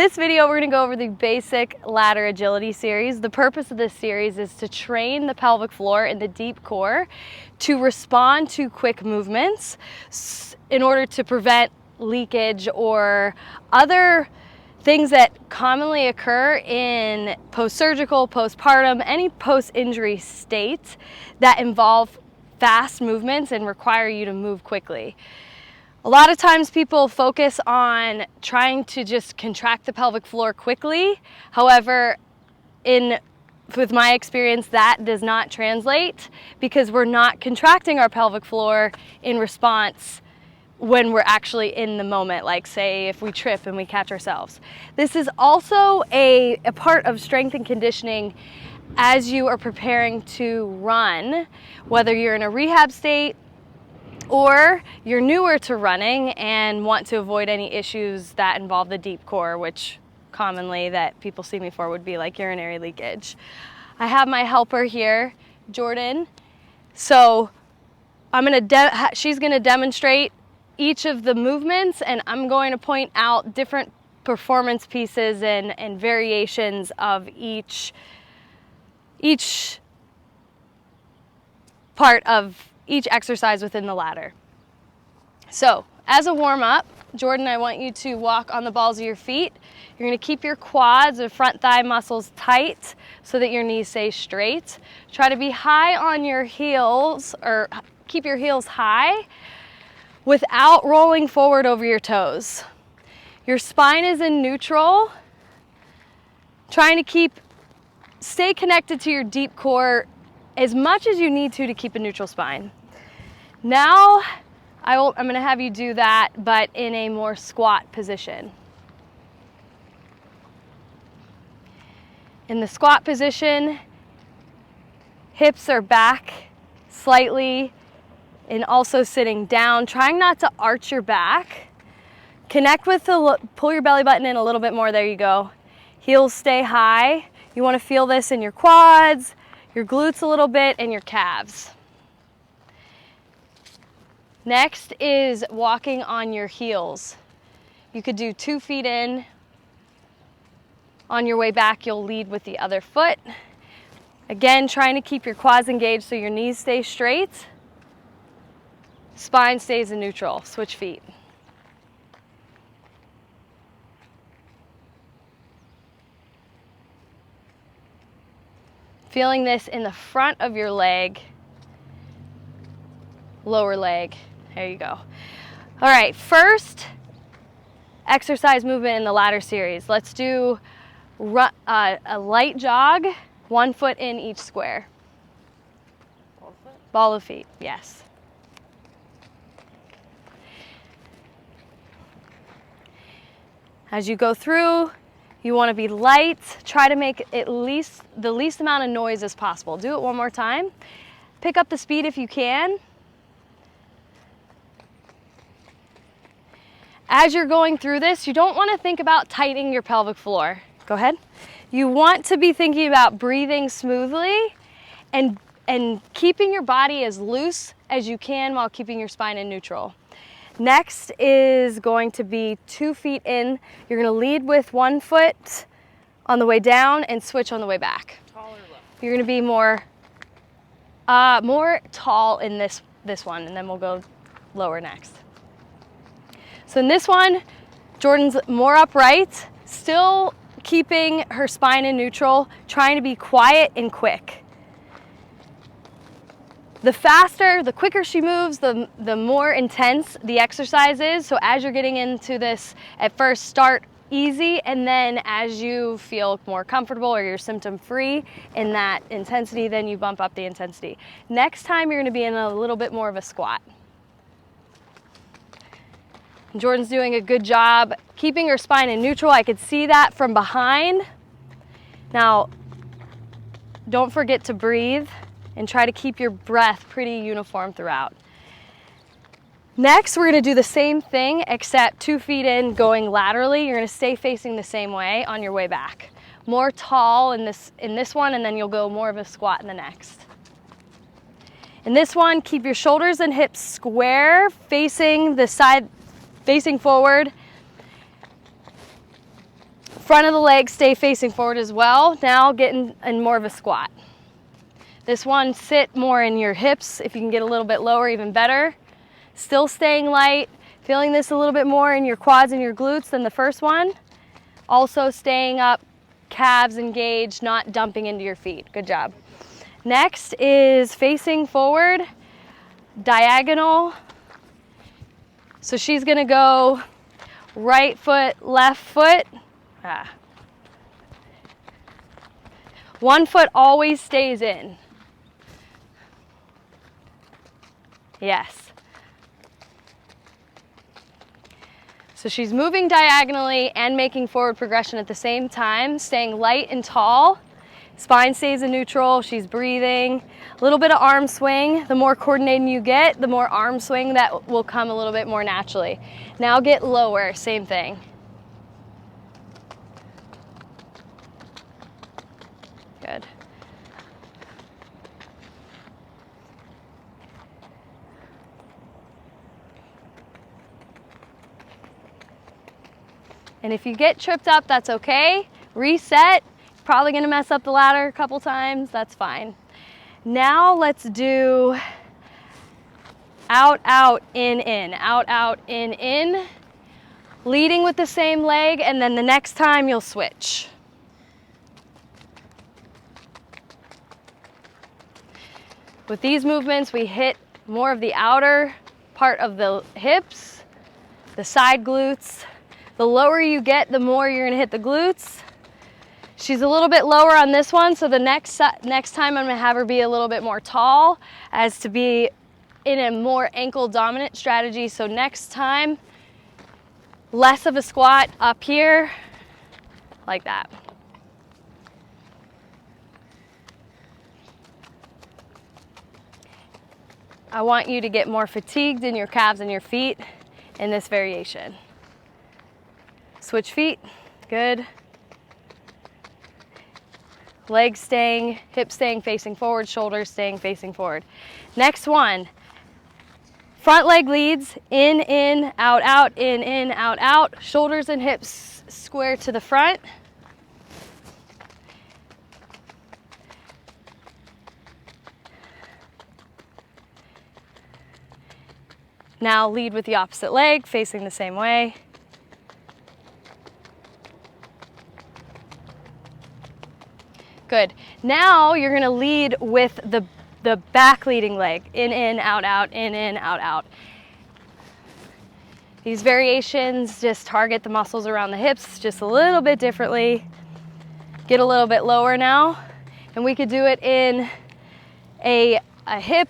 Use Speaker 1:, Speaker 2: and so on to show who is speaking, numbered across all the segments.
Speaker 1: In this video, we're going to go over the basic ladder agility series. The purpose of this series is to train the pelvic floor and the deep core to respond to quick movements in order to prevent leakage or other things that commonly occur in post-surgical, postpartum, any post-injury state that involve fast movements and require you to move quickly. A lot of times people focus on trying to just contract the pelvic floor quickly. However, with my experience, that does not translate because we're not contracting our pelvic floor in response when we're actually in the moment, like say if we trip and we catch ourselves. This is also a part of strength and conditioning as you are preparing to run, whether you're in a rehab state or you're newer to running and want to avoid any issues that involve the deep core, which commonly that people see me for would be like urinary leakage. I have my helper here, Jordan. So she's gonna demonstrate each of the movements, and I'm going to point out different performance pieces and variations of each part of each exercise within the ladder. So as a warm-up, Jordan, I want you to walk on the balls of your feet. You're going to keep your quads or front thigh muscles tight so that your knees stay straight. Try to be high on your heels, or keep your heels high without rolling forward over your toes. Your spine is in neutral. Trying to stay connected to your deep core as much as you need to keep a neutral spine. Now, I'm going to have you do that, but in a more squat position. In the squat position, hips are back slightly and also sitting down, trying not to arch your back. Connect with pull your belly button in a little bit more, there you go. Heels stay high. You want to feel this in your quads, your glutes a little bit, and your calves. Next is walking on your heels. You could do 2 feet in. On your way back, you'll lead with the other foot. Again, trying to keep your quads engaged so your knees stay straight. Spine stays in neutral. Switch feet. Feeling this in the front of your leg, lower leg. There you go. All right, first exercise movement in the ladder series. Let's do a light jog, 1 foot in each square. Ball of feet, yes. As you go through, you want to be light. Try to make at least the least amount of noise as possible. Do it one more time. Pick up the speed if you can. As you're going through this, you don't want to think about tightening your pelvic floor. Go ahead. You want to be thinking about breathing smoothly and keeping your body as loose as you can while keeping your spine in neutral. Next is going to be 2 feet in. You're going to lead with 1 foot on the way down and switch on the way back.
Speaker 2: Tall or low?
Speaker 1: You're going to be more tall in this one, and then we'll go lower next. So in this one, Jordan's more upright, still keeping her spine in neutral, trying to be quiet and quick. The faster, the quicker she moves, the more intense the exercise is. So as you're getting into this, at first start easy, and then as you feel more comfortable or you're symptom-free in that intensity, then you bump up the intensity. Next time, you're gonna be in a little bit more of a squat. Jordan's doing a good job keeping her spine in neutral. I could see that from behind. Now, don't forget to breathe and try to keep your breath pretty uniform throughout. Next, we're gonna do the same thing except 2 feet in, going laterally. You're gonna stay facing the same way on your way back. More tall in this one, and then you'll go more of a squat in the next. In this one, keep your shoulders and hips square, facing the side, facing forward. Front of the legs stay facing forward as well. Now get in more of a squat. This one, sit more in your hips. If you can get a little bit lower, even better. Still staying light. Feeling this a little bit more in your quads and your glutes than the first one. Also staying up, calves engaged, not dumping into your feet. Good job. Next is facing forward, diagonal. So she's gonna go right foot, left foot. One foot always stays in. Yes. So she's moving diagonally and making forward progression at the same time, staying light and tall. Spine stays in neutral, she's breathing. A little bit of arm swing. The more coordinated you get, the more arm swing that will come a little bit more naturally. Now get lower, same thing. Good. And if you get tripped up, that's okay. Reset. Probably gonna mess up the ladder a couple times, that's fine. Now let's do out, out, in, out, out, in. Leading with the same leg, and then the next time you'll switch. With these movements, we hit more of the outer part of the hips, the side glutes. The lower you get, the more you're gonna hit the glutes. She's a little bit lower on this one, so the next time I'm gonna have her be a little bit more tall as to be in a more ankle dominant strategy. So next time, less of a squat up here, like that. I want you to get more fatigued in your calves and your feet in this variation. Switch feet, good. Legs staying, hips staying facing forward, shoulders staying facing forward. Next one, front leg leads, in, out, in, out. Shoulders and hips square to the front. Now lead with the opposite leg, facing the same way. Good. Now you're gonna lead with the back leading leg. In, out, in, out. These variations just target the muscles around the hips just a little bit differently. Get a little bit lower now. And we could do it in a hip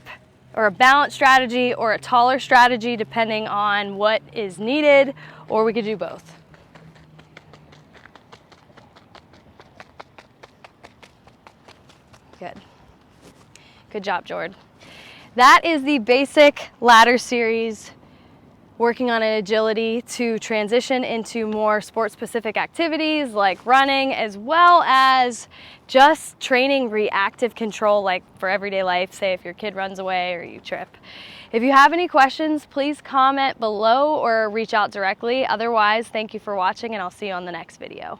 Speaker 1: or a balance strategy or a taller strategy depending on what is needed, or we could do both. Good. Good job, Jord. That is the basic ladder series, working on an agility to transition into more sport-specific activities like running, as well as just training reactive control, like for everyday life, say if your kid runs away or you trip. If you have any questions, please comment below or reach out directly. Otherwise, thank you for watching, and I'll see you on the next video.